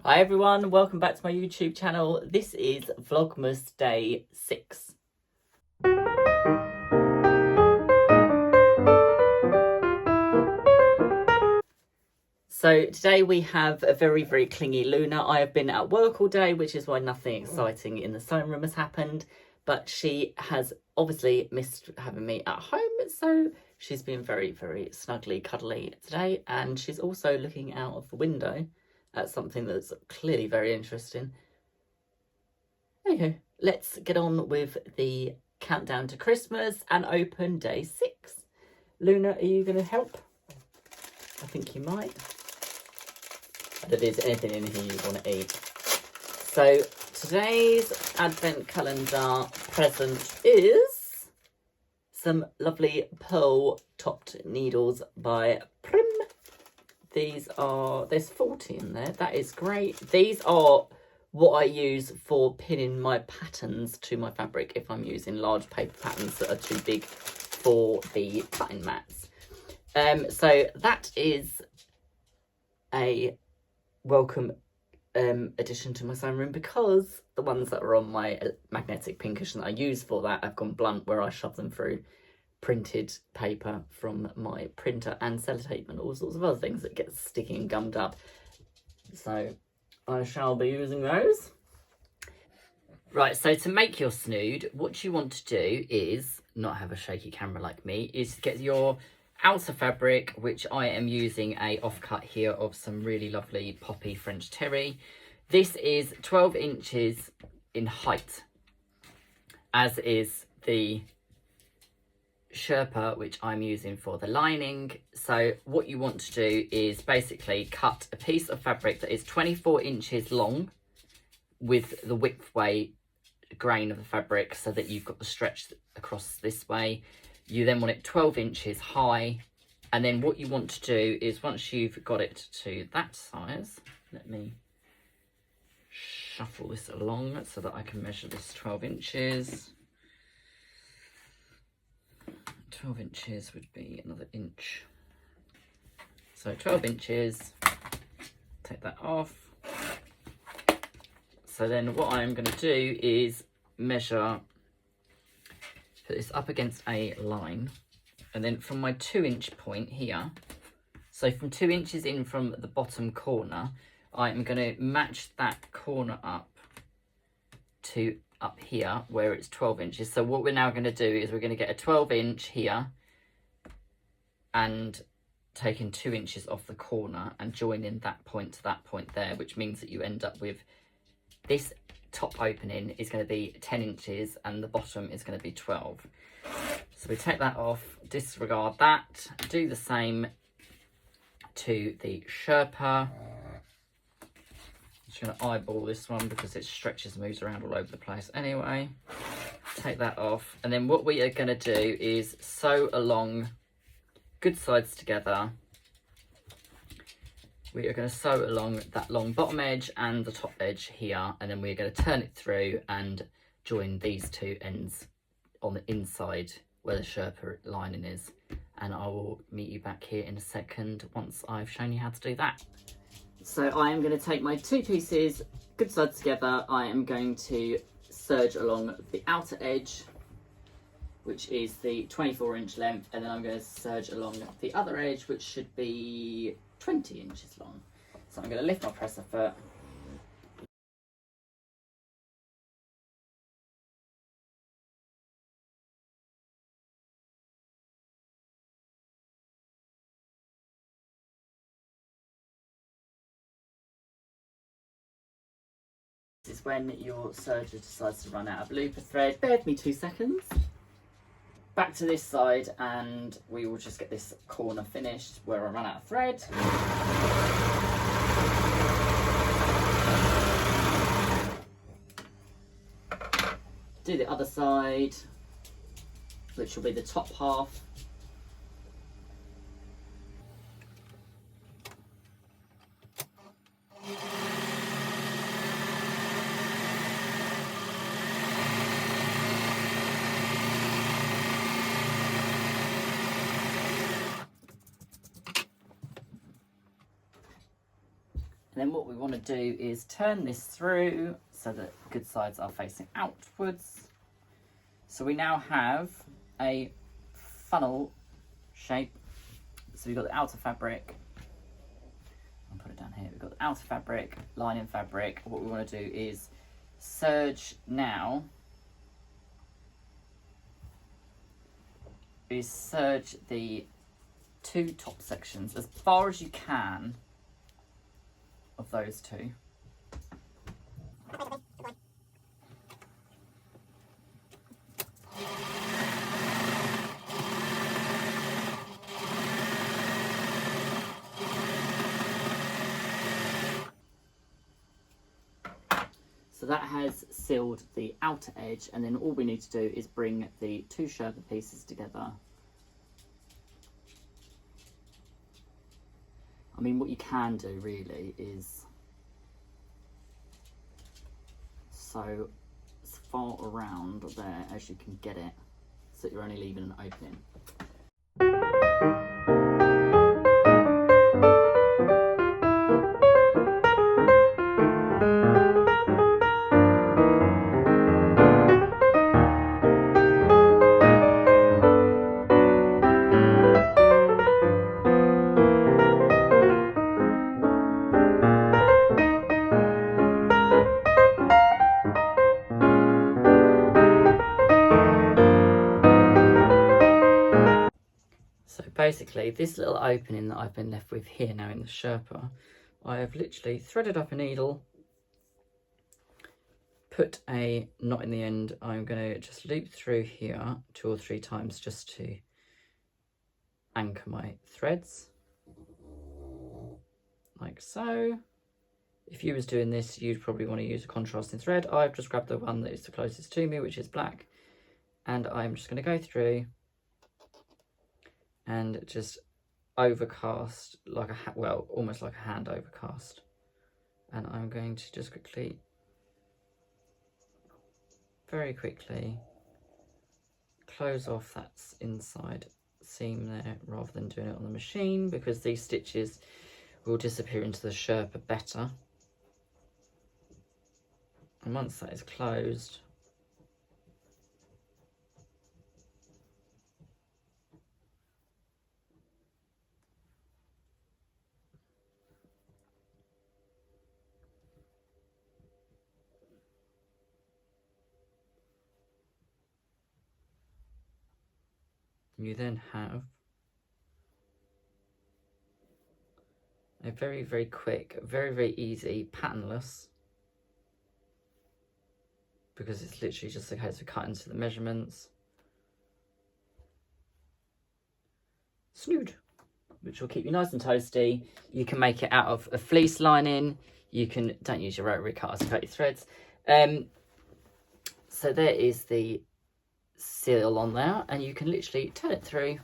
Hi everyone, welcome back to my YouTube channel. This is Vlogmas Day 6. So today we have a very clingy Luna. I have been at work all day, which is why nothing exciting in the sewing room has happened. But she has obviously missed having me at home, so she's been very snuggly, cuddly today. And she's also looking out of the window at something that's clearly very interesting. Okay, let's get on with the countdown to Christmas and open day 6. Luna, are you going to help? I think you might. If there's anything in here you want to eat. So today's advent calendar present is some lovely pearl topped needles by Prim. There's 40 in there. That is great. These are what I use for pinning my patterns to my fabric if I'm using large paper patterns that are too big for the cutting mats. So that is a welcome addition to my sewing room, because the ones that are on my magnetic pin cushion that I use for that have gone blunt, where I shove them through printed paper from my printer and sellotape and all sorts of other things that get sticky and gummed up. So I shall be using those. Right, so to make your snood, what you want to do is, not have a shaky camera like me, is get your outer fabric, which I am using a offcut here of some really lovely poppy French terry. This is 12 inches in height, as is the Sherpa, which I'm using for the lining. So what you want to do is basically cut a piece of fabric that is 24 inches long with the width way grain of the fabric, so that you've got the stretch across this way. You then want it 12 inches high, and then what you want to do is, once you've got it to that size, let me shuffle this along so that I can measure this 12 inches. 12 inches would be another inch. So 12 inches, take that off. So then what I'm going to do is measure, put this up against a line, and then from my 2-inch point here, so from 2 inches in from the bottom corner, I'm going to match that corner up to up here where it's 12 inches. So what we're now going to do is we're going to get a 12 inch here and taking 2 inches off the corner and joining that point to that point there, which means that you end up with this top opening is going to be 10 inches and the bottom is going to be 12. So we take that off, disregard that, do the same to the Sherpa. Just going to eyeball this one because it stretches and moves around all over the place anyway. Take that off, and then what we are going to do is sew along good sides together. We are going to sew along that long bottom edge and the top edge here, and then we're going to turn it through and join these two ends on the inside where the Sherpa lining is. And I will meet you back here in a second once I've shown you how to do that. So I am going to take my two pieces, good sides together. I am going to serge along the outer edge, which is the 24-inch length, and then I'm going to serge along the other edge, which should be 20 inches long. So I'm going to lift my presser foot. This is when your serger decides to run out of looper thread. Bear with me 2 seconds. Back to this side, and we will just get this corner finished where I run out of thread. Do the other side, which will be the top half. And then what we want to do is turn this through so that good sides are facing outwards. So we now have a funnel shape. So we've got the outer fabric. I'll put it down here. We've got the outer fabric, lining fabric. What we want to do is serge now. Is serge the two top sections as far as you can of those two. So that has sealed the outer edge, and then all we need to do is bring the two Sherpa pieces together. I mean, what you can do really is sew as far around there as you can get it, so that you're only leaving an opening. Basically, this little opening that I've been left with here now in the Sherpa, I have literally threaded up a needle, put a knot in the end. I'm going to just loop through here 2 or 3 times just to anchor my threads, like so. If you was doing this, you'd probably want to use a contrasting thread. I've just grabbed the one that is the closest to me, which is black, and I'm just going to go through and just overcast like a well, almost like a hand overcast, and I'm going to just quickly, very quickly, close off that inside seam there rather than doing it on the machine, because these stitches will disappear into the Sherpa better. And once that is closed, you then have a very, very quick, very, very easy, patternless, because it's literally just a case of cutting to the measurements, snood, which will keep you nice and toasty. You can make it out of a fleece lining. You can, don't use your rotary cutter to cut your threads. So there is the seal on there, and you can literally turn it through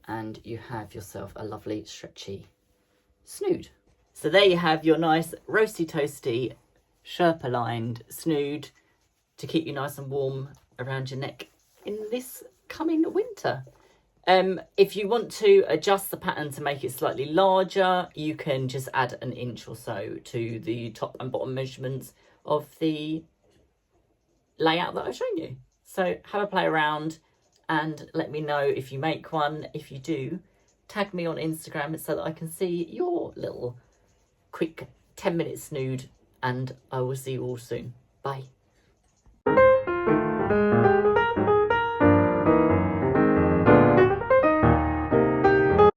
and you have yourself a lovely stretchy snood. So there you have your nice roasty toasty Sherpa lined snood to keep you nice and warm around your neck in this coming winter. If you want to adjust the pattern to make it slightly larger, you can just add an inch or so to the top and bottom measurements of the layout that I've shown you. So have a play around and let me know if you make one. If you do, tag me on Instagram so that I can see your little quick 10-minute snood, and I will see you all soon. Bye.